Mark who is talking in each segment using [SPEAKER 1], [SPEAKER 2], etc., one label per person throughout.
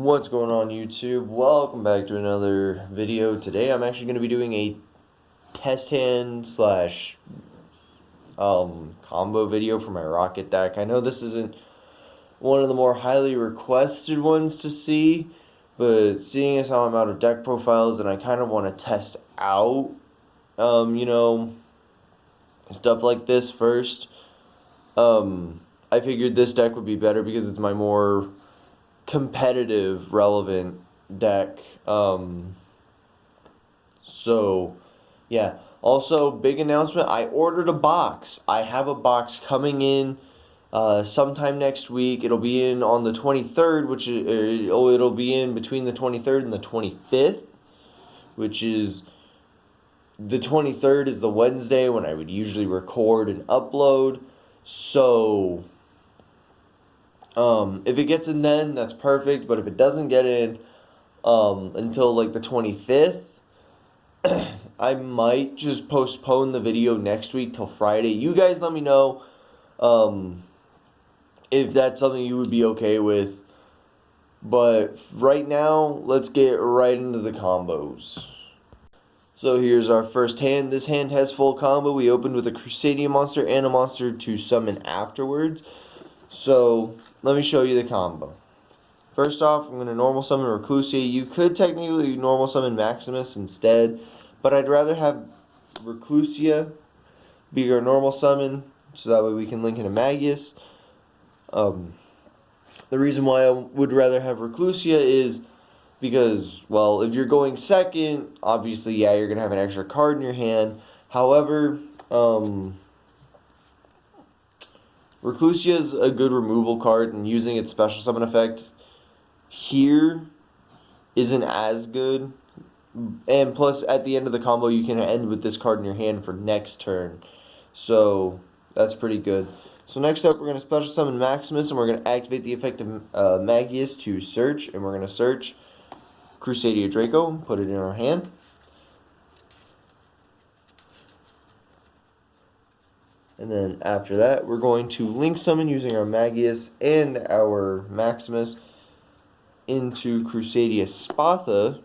[SPEAKER 1] What's going on, YouTube? Welcome back to another video. Today I'm actually going to be doing a test hand slash combo video for my Rokket deck. I know this isn't one of the more highly requested ones to see, but seeing as how I'm out of deck profiles and I kind of want to test out stuff like this first, I figured this deck would be better because it's my more competitive relevant deck. So yeah, also big announcement, I ordered a box. I have a box coming in sometime next week. It'll be in on the 23rd, which it'll be in between the 23rd and the 25th, which is the 23rd is the Wednesday when I would usually record and upload. So if it gets in then, that's perfect. But if it doesn't get in until like the 25th, I might just postpone the video next week till Friday. You guys let me know if that's something you would be okay with. But right now, let's get right into the combos. So here's our first hand. This hand has full combo. We opened with a Crusadia monster and a monster to summon afterwards. So let me show you the combo. First off, I'm going to normal summon Reclusia. You could technically normal summon Maximus instead, but I'd rather have Reclusia be our normal summon, so that way we can link into Magius. The reason why I would rather have Reclusia is because, well, if you're going second, obviously, yeah, you're going to have an extra card in your hand. However, Reclusia is a good removal card, and using its special summon effect here isn't as good. And plus, at the end of the combo, you can end with this card in your hand for next turn. So, that's pretty good. So next up, we're going to special summon Maximus, and we're going to activate the effect of Magius to search, and we're going to search Crusadia Draco, put it in our hand. And then after that, we're going to link summon using our Magius and our Maximus into Crusadia Spatha.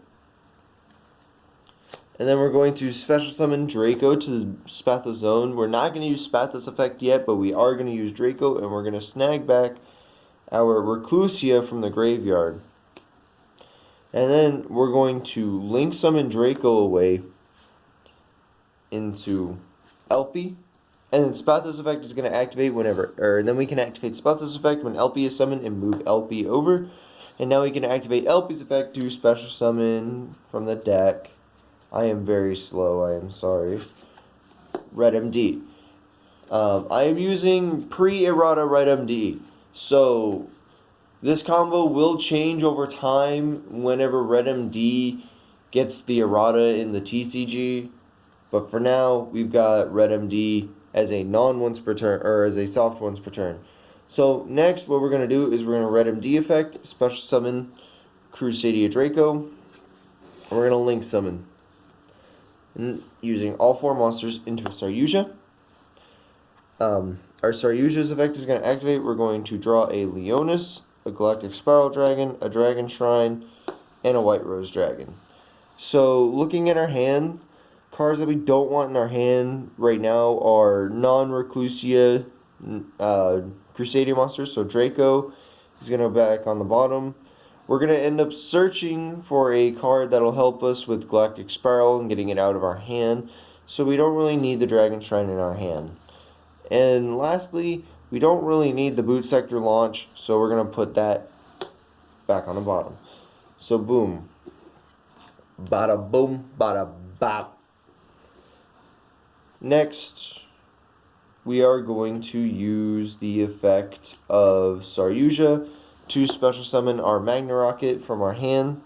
[SPEAKER 1] And then we're going to special summon Draco to the Spatha zone. We're not going to use Spatha's effect yet, but we are going to use Draco, and we're going to snag back our Reclusia from the graveyard. And then we're going to link summon Draco away into LP. And then Spatha's effect is going to activate whenever, and then we can activate Spatha's effect when LP is summoned and move LP over. And now we can activate LP's effect to special summon from the deck. I am very slow, I am sorry. Red MD. I am using pre-errata Red MD. So this combo will change over time whenever Red MD gets the errata in the TCG. But for now, we've got Red MD as a non-once per turn, or as a soft once per turn. So next, what we're going to do is we're going to Red MD effect, special summon Crusadia Draco, and we're going to link summon, and using all four monsters into a Saryuja. Our Saryuja's effect is going to activate. We're going to draw a Leonis, a Galactic Spiral Dragon, a Dragon Shrine, and a White Rose Dragon. So looking at our hand, cards that we don't want in our hand right now are non-Reclusia Crusadia monsters. So Draco is going to go back on the bottom. We're going to end up searching for a card that'll help us with Galactic Spiral and getting it out of our hand. So we don't really need the Dragon Shrine in our hand. And lastly, we don't really need the Boot Sector launch, so we're going to put that back on the bottom. So boom. Bada boom, bada bop. Next, we are going to use the effect of Saryuja to special summon our Magna Rokket from our hand.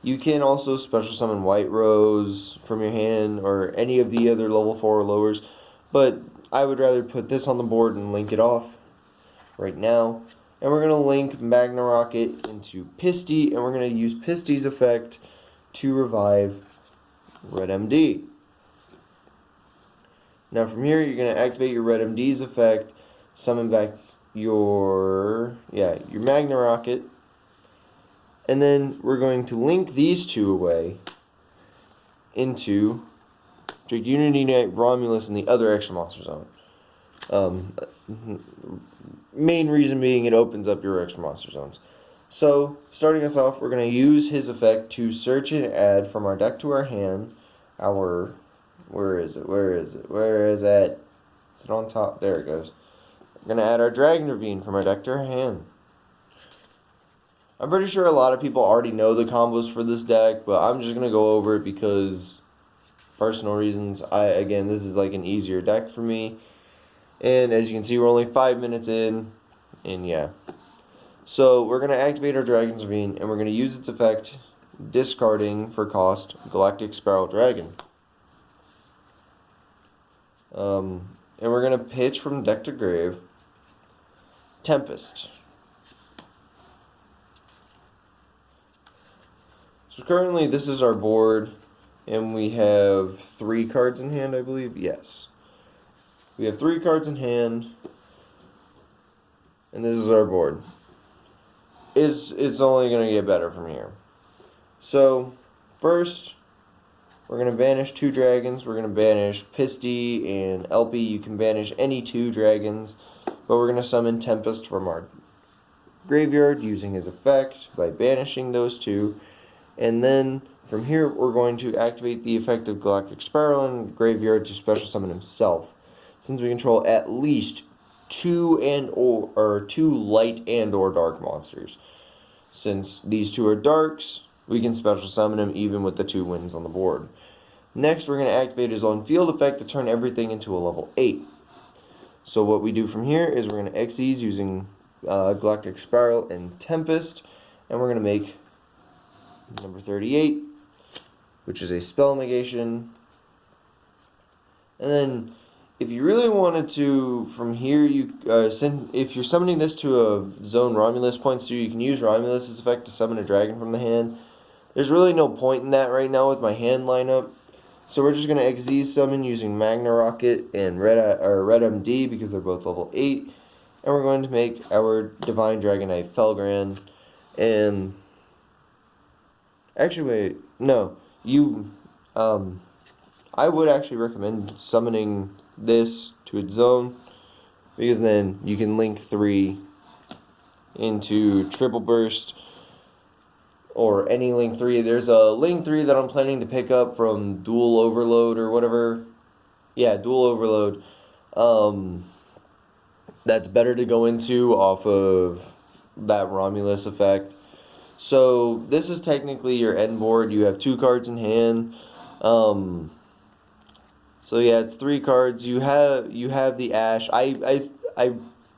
[SPEAKER 1] You can also special summon White Rose from your hand or any of the other level 4 or lowers, but I would rather put this on the board and link it off right now. And we're going to link Magna Rokket into Pisty, and we're going to use Pisty's effect to revive Red MD. Now from here, you're going to activate your Red MD's effect, summon back your Magna Rokket, And then we're going to link these two away into Drake Unity Knight, Romulus, and the other extra monster zone. Main reason being it opens up your extra monster zones. So, starting us off, we're going to use his effect to search and add from our deck to our hand our... Where is it? Where is it? Where is it? Is it on top? There it goes. We're going to add our Dragon Ravine from our deck to our hand. I'm pretty sure a lot of people already know the combos for this deck, but I'm just going to go over it because personal reasons. Again, this is like an easier deck for me. And as you can see, we're only 5 minutes in, and yeah. So we're going to activate our Dragon's Ravine, and we're going to use its effect, discarding for cost, Galactic Spiral Dragon. And we're going to pitch from deck to grave, Tempest. So currently this is our board, and we have 3 cards in hand, I believe. Yes. We have 3 cards in hand, and this is our board. It's only going to get better from here. So, first, we're going to banish 2 dragons. We're going to banish Pisty and Elpie. You can banish any 2 dragons, but we're going to summon Tempest from our graveyard using his effect by banishing those 2. And then, from here, we're going to activate the effect of Galactic Spiral in graveyard to special summon himself. Since we control at least 2 light and or dark monsters. Since these 2 are darks, we can special summon him even with the 2 wins on the board. Next, we're going to activate his own field effect to turn everything into a level 8. So what we do from here is we're going to X these using Galactic Spiral and Tempest, and we're going to make number 38, which is a spell negation. And then if you really wanted to, from here, if you're summoning this to a zone Romulus points to, you can use Romulus's effect to summon a dragon from the hand. There's really no point in that right now with my hand lineup. So we're just going to XZ summon using Magna Rokket and Red MD because they're both level 8. And we're going to make our Divine Dragonite Felgrand. And actually, wait, no, I would actually recommend summoning this to its zone, because then you can link 3 into Triple Burst or any link 3. There's a link 3 that I'm planning to pick up from Dual Overload or whatever. Yeah, Dual Overload. That's better to go into off of that Romulus effect. So this is technically your end board. You have 2 cards in hand. So yeah, it's 3 cards. You have the Ash. I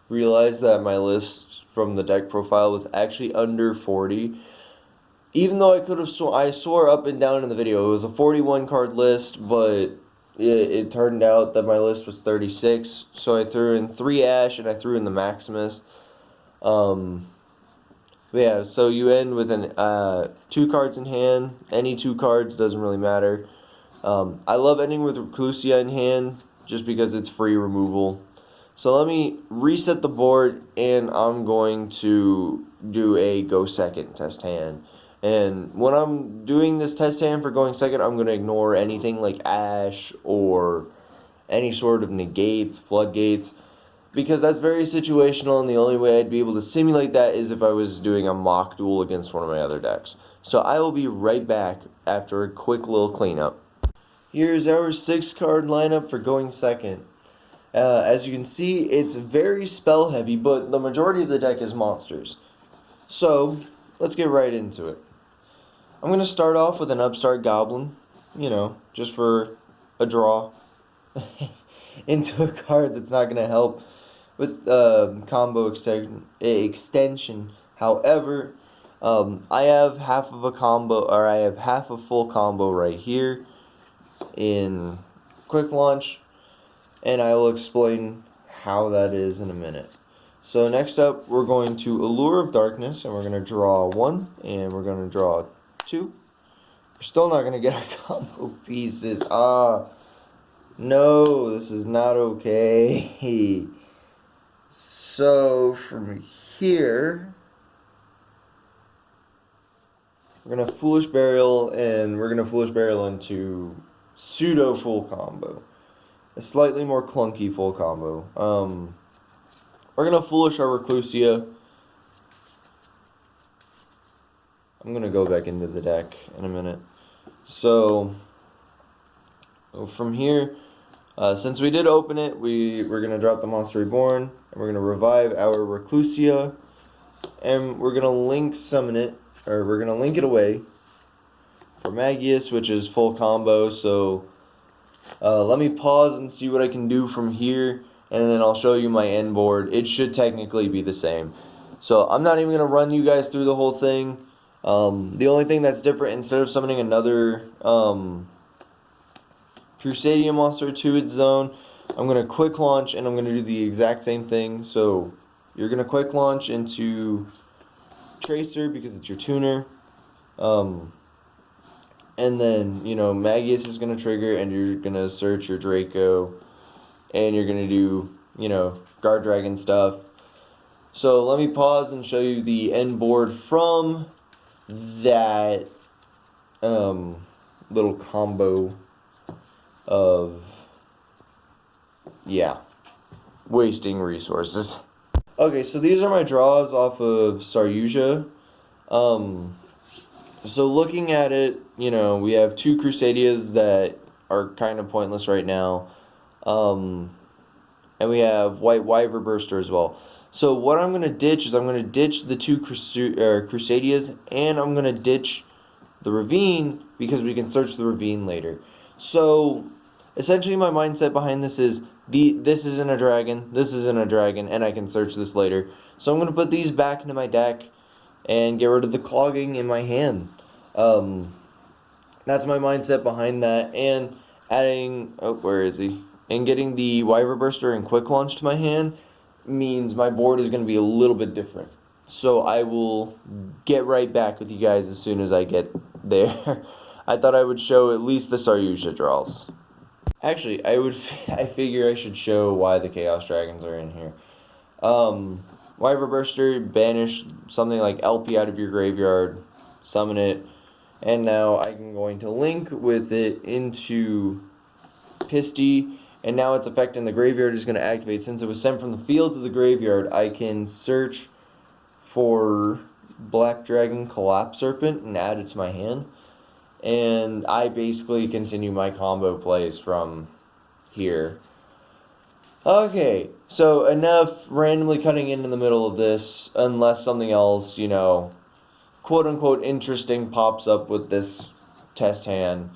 [SPEAKER 1] realized that my list from the deck profile was actually under 40. Even though I swore up and down in the video it was a 41 card list, but it turned out that my list was 36. So I threw in 3 Ash and I threw in the Maximus. Yeah, so you end with 2 cards in hand. Any 2 cards, doesn't really matter. I love ending with Reclusia in hand just because it's free removal. So let me reset the board, and I'm going to do a go second test hand. And when I'm doing this test hand for going second, I'm going to ignore anything like Ash or any sort of negates, floodgates, because that's very situational, and the only way I'd be able to simulate that is if I was doing a mock duel against one of my other decks. So I will be right back after a quick little cleanup. Here's our 6-card lineup for going second. As you can see, it's very spell heavy, but the majority of the deck is monsters. So let's get right into it. I'm going to start off with an Upstart Goblin, just for a draw, into a card that's not going to help with combo extension. However, I have half of a combo, or I have half a full combo right here in Quick Launch, and I will explain how that is in a minute. So next up, we're going to Allure of Darkness, and we're going to draw 1, and we're going to draw 2. We're still not going to get our combo pieces. No, this is not okay. So from here, We're gonna Foolish Burial, and we're gonna Foolish Burial into pseudo full combo. A slightly more clunky full combo. We're gonna Foolish our Reclusia. I'm gonna go back into the deck in a minute. So from here, since we did open it, we're gonna drop the Monster Reborn, and we're gonna revive our Reclusia, and we're gonna link summon it, or we're gonna link it away for Magius, which is full combo. So let me pause and see what I can do from here, and then I'll show you my end board. It should technically be the same. So I'm not even gonna run you guys through the whole thing. The only thing that's different, instead of summoning another Crusadia monster to its zone, I'm going to quick launch, and I'm going to do the exact same thing. So you're going to quick launch into Tracer because it's your tuner. And then, Magius is going to trigger, and you're going to search your Draco, and you're going to do, Guard Dragon stuff. So let me pause and show you the end board from that little combo of, wasting resources. Okay, so these are my draws off of Saryuja. So looking at it, we have two Crusadias that are kind of pointless right now. And we have White Wyver Burster as well. So what I'm going to ditch is I'm going to ditch the two Crusadias, and I'm going to ditch the Ravine because we can search the Ravine later. So essentially my mindset behind this is this isn't a dragon, this isn't a dragon, and I can search this later. So I'm going to put these back into my deck and get rid of the clogging in my hand. That's my mindset behind that. And adding, where is he? And getting the Wyver Burster and Quick Launch to my hand means my board is going to be a little bit different. So I will get right back with you guys as soon as I get there. I thought I would show at least the Saryuja draws. Actually, I figure I should show why the Chaos Dragons are in here. Wyver Burster, banish something like LP out of your graveyard, summon it, and now I'm going to link with it into Pisty, and now its effect in the graveyard is going to activate. Since it was sent from the field to the graveyard, I can search for Black Dragon Collapse Serpent and add it to my hand. And I basically continue my combo plays from here. Okay, so enough randomly cutting in the middle of this, unless something else, quote unquote interesting pops up with this test hand.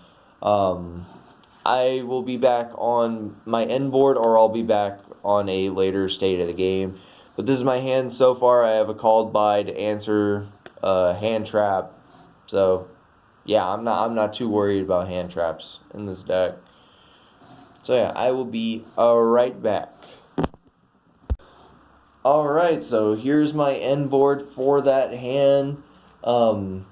[SPEAKER 1] I will be back on my end board, or I'll be back on a later state of the game. But this is my hand so far. I have a Called By to answer hand trap. So yeah, I'm not too worried about hand traps in this deck. So yeah, I will be right back. Alright, so here's my end board for that hand. So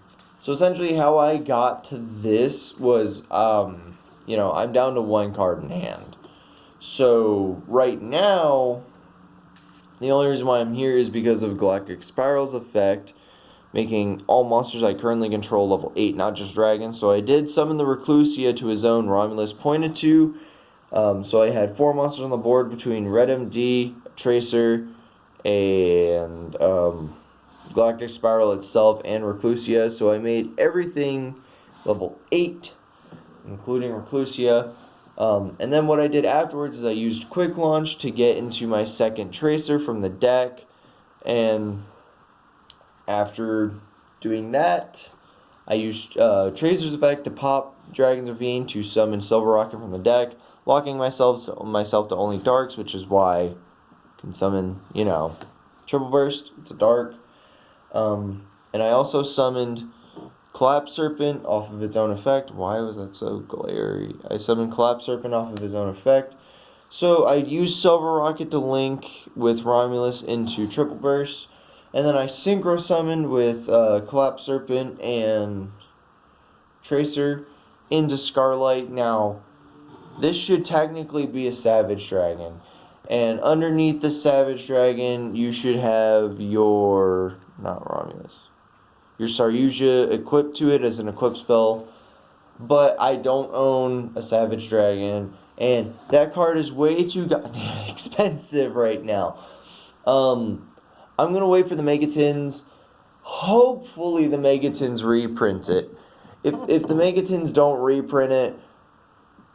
[SPEAKER 1] essentially how I got to this was, I'm down to one card in hand. So right now, the only reason why I'm here is because of Galactic Spiral's effect, making all monsters I currently control level 8, not just dragons. So I did summon the Reclusia to his own Romulus pointed to. So I had 4 monsters on the board between Red MD, Tracer, and Galactic Spiral itself, and Reclusia. So I made everything level 8, including Reclusia. And then what I did afterwards is I used Quick Launch to get into my second Tracer from the deck. And after doing that, I used Tracer's effect to pop Dragon's Ravine to summon Silver Rocket from the deck, locking myself to only darks, which is why I can summon, Triple Burst. It's a dark. And I also summoned Collapse Serpent off of its own effect. Why was that so glary? I summoned Collapse Serpent off of his own effect. So I used Silver Rocket to link with Romulus into Triple Burst. And then I synchro summoned with Collapse Serpent and Tracer into Scarlight. Now, this should technically be a Savage Dragon. And underneath the Savage Dragon, you should have your, not Romulus, your Saryuja equipped to it as an equip spell. But I don't own a Savage Dragon, and that card is way too goddamn expensive right now. I'm gonna wait for the Megatins. Hopefully the Megatins reprint it. If the Megatins don't reprint it,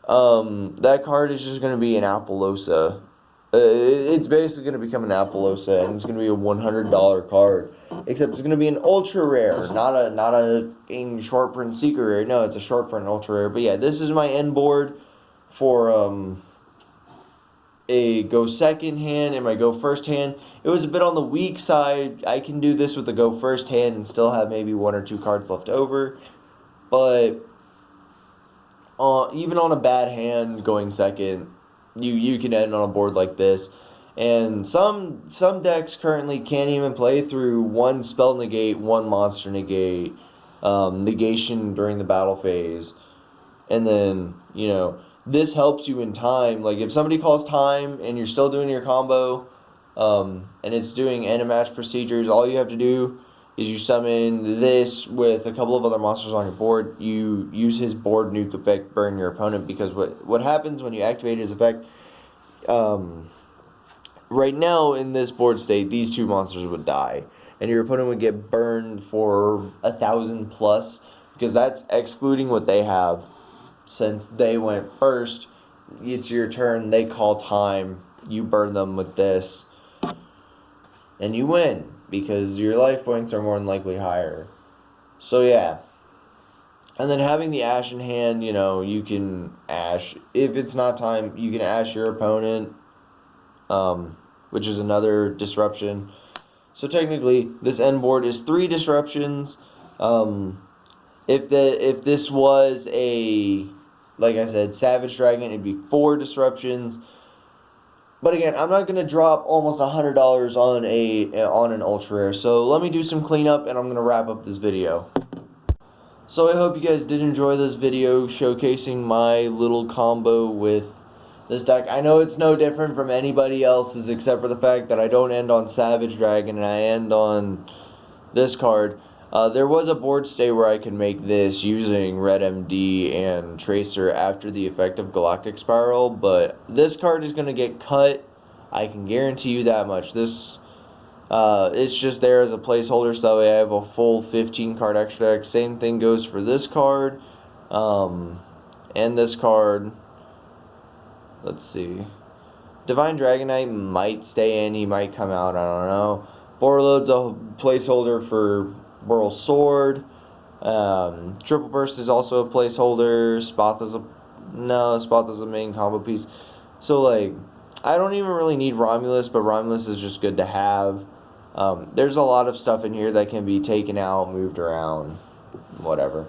[SPEAKER 1] that card is just gonna be an Appaloosa. It's basically gonna become an Appaloosa, and it's gonna be a $100 card. Except it's gonna be an ultra rare, not a short print secret rare. No, it's a short print ultra rare. But yeah, this is my end board for a go second hand and my go first hand. It was a bit on the weak side. I can do this with the go first hand and still have maybe 1 or 2 cards left over. But even on a bad hand going second, you can end on a board like this. And some decks currently can't even play through 1 spell negate, 1 monster negate, negation during the battle phase. And then, you know, this helps you in time. Like, if somebody calls time and you're still doing your combo, and it's doing end of match procedures, all you have to do is you summon this with a couple of other monsters on your board. You use his board nuke effect, burn your opponent, because what happens when you activate his effect, right now in this board state, these 2 monsters would die, and your opponent would get burned for 1,000 plus, because that's excluding what they have. Since they went first, it's your turn, they call time, you burn them with this, and you win, because your life points are more than likely higher. So yeah. And then having the Ash in hand, you know, you can Ash. If it's not time, you can Ash your opponent, which is another disruption. So technically, this end board is 3 disruptions. If this was a, like I said, Savage Dragon, it'd be 4 disruptions. But again, I'm not gonna drop almost $100 on an ultra rare. So let me do some cleanup, and I'm gonna wrap up this video. So I hope you guys did enjoy this video showcasing my little combo with this deck. I know it's no different from anybody else's, except for the fact that I don't end on Savage Dragon and I end on this card. There was a board state where I could make this using Red MD and Tracer after the effect of Galactic Spiral, but this card is going to get cut. I can guarantee you that much. This, it's just there as a placeholder, so that way I have a full 15 card extra deck. Same thing goes for this card, and this card. Let's see. Divine Dragonite might stay in, he might come out, I don't know. Borreload's a placeholder for Burl Sword. Triple Burst is also a placeholder. Spatha's a main combo piece. So, like, I don't even really need Romulus, but Romulus is just good to have. There's a lot of stuff in here that can be taken out, moved around, whatever.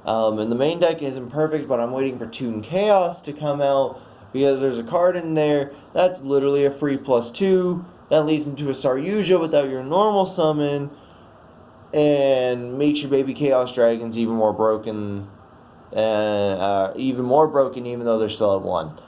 [SPEAKER 1] And the main deck isn't perfect, but I'm waiting for Toon Chaos to come out, because there's a card in there that's literally a free +2 that leads into a Saryuja without your normal summon, and makes your baby Chaos Dragons even more broken, even though they're still at 1.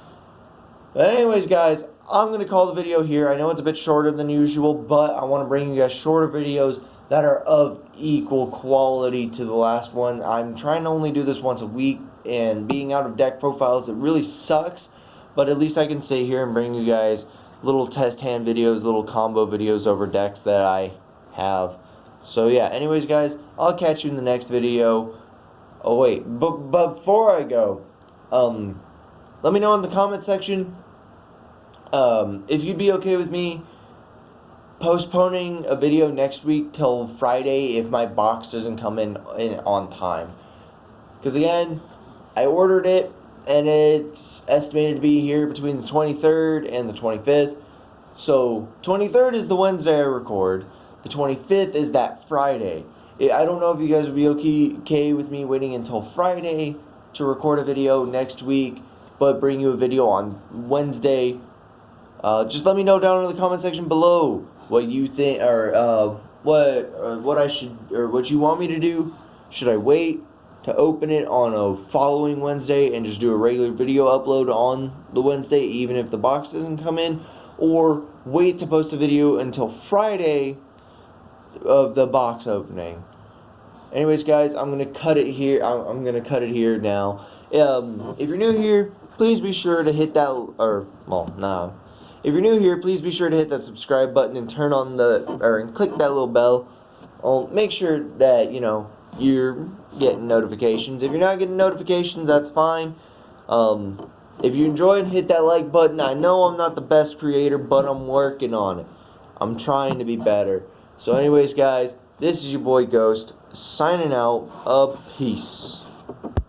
[SPEAKER 1] But anyways, guys, I'm going to call the video here. I know it's a bit shorter than usual, but I want to bring you guys shorter videos that are of equal quality to the last one. I'm trying to only do this once a week, and being out of deck profiles, it really sucks, but at least I can stay here and bring you guys little test hand videos, little combo videos over decks that I have. So yeah, anyways, guys, I'll catch you in the next video. Oh wait, but before I go, let me know in the comment section if you'd be okay with me postponing a video next week till Friday if my box doesn't come in on time. Because again, I ordered it, and it's estimated to be here between the 23rd and the 25th. So 23rd is the Wednesday I record. The 25th is that Friday. I don't know if you guys would be okay with me waiting until Friday to record a video next week, but bring you a video on Wednesday. Just let me know down in the comment section below what you think, or what you want me to do. Should I wait to open it on a following Wednesday and just do a regular video upload on the Wednesday, even if the box doesn't come in, or wait to post a video until Friday of the box opening? Anyways, guys, I'm gonna cut it here. I'm gonna cut it here now. If you're new here, please be sure to hit that. Or well, nah. If you're new here, please be sure to hit that subscribe button and turn on and click that little bell. Make sure that you're getting notifications. If you're not getting notifications, that's fine. If you enjoyed, hit that like button. I know I'm not the best creator, but I'm working on it. I'm trying to be better. So anyways, guys, this is your boy Ghost, signing out. Peace.